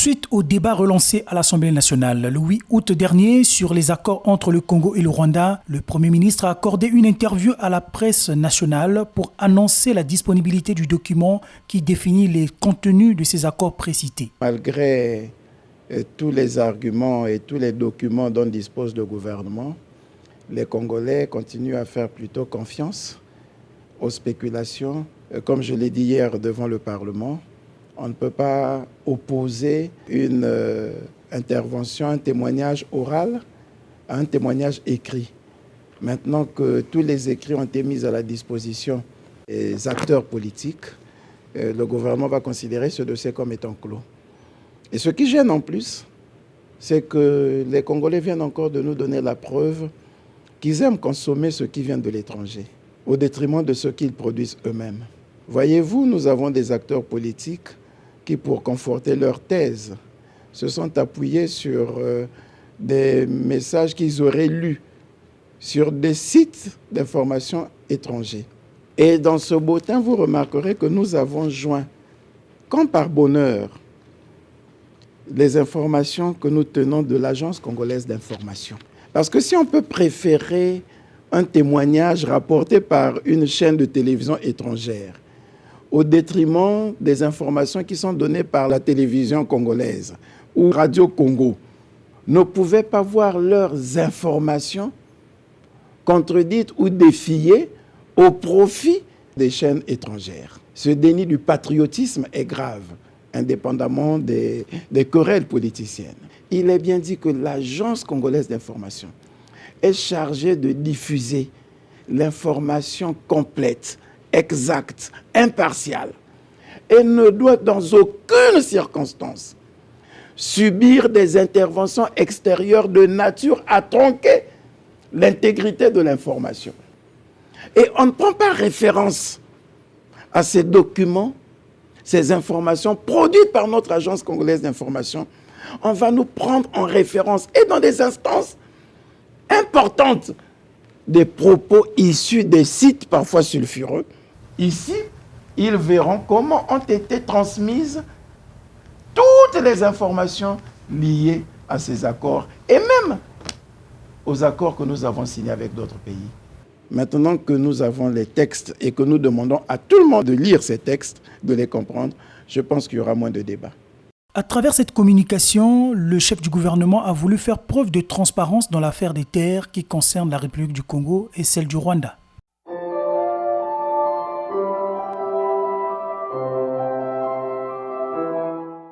Suite au débat relancé à l'Assemblée nationale le 8 août dernier sur les accords entre le Congo et le Rwanda, le Premier ministre a accordé une interview à la presse nationale pour annoncer la disponibilité du document qui définit les contenus de ces accords précités. Malgré tous les arguments et tous les documents dont dispose le gouvernement, les Congolais continuent à faire plutôt confiance aux spéculations. Comme je l'ai dit hier devant le Parlement, on ne peut pas opposer une intervention, un témoignage oral à un témoignage écrit. Maintenant que tous les écrits ont été mis à la disposition des acteurs politiques, le gouvernement va considérer ce dossier comme étant clos. Et ce qui gêne en plus, c'est que les Congolais viennent encore de nous donner la preuve qu'ils aiment consommer ce qui vient de l'étranger, au détriment de ce qu'ils produisent eux-mêmes. Voyez-vous, nous avons des acteurs politiques qui, pour conforter leur thèse, se sont appuyés sur des messages qu'ils auraient lus sur des sites d'information étrangers. Et dans ce bottin, vous remarquerez que nous avons joint, comme par bonheur, les informations que nous tenons de l'Agence congolaise d'information. Parce que si on peut préférer un témoignage rapporté par une chaîne de télévision étrangère au détriment des informations qui sont données par la télévision congolaise ou Radio Congo, ne pouvaient pas voir leurs informations contredites ou défiées au profit des chaînes étrangères. Ce déni du patriotisme est grave, indépendamment des querelles politiciennes. Il est bien dit que l'Agence congolaise d'information est chargée de diffuser l'information complète, exacte, impartiale, et ne doit dans aucune circonstance subir des interventions extérieures de nature à tronquer l'intégrité de l'information. Et on ne prend pas référence à ces documents, ces informations produites par notre Agence congolaise d'information. On va nous prendre en référence, et dans des instances importantes, des propos issus des sites parfois sulfureux. Ici, ils verront comment ont été transmises toutes les informations liées à ces accords et même aux accords que nous avons signés avec d'autres pays. Maintenant que nous avons les textes et que nous demandons à tout le monde de lire ces textes, de les comprendre, je pense qu'il y aura moins de débats. À travers cette communication, le chef du gouvernement a voulu faire preuve de transparence dans l'affaire des terres qui concerne la République du Congo et celle du Rwanda.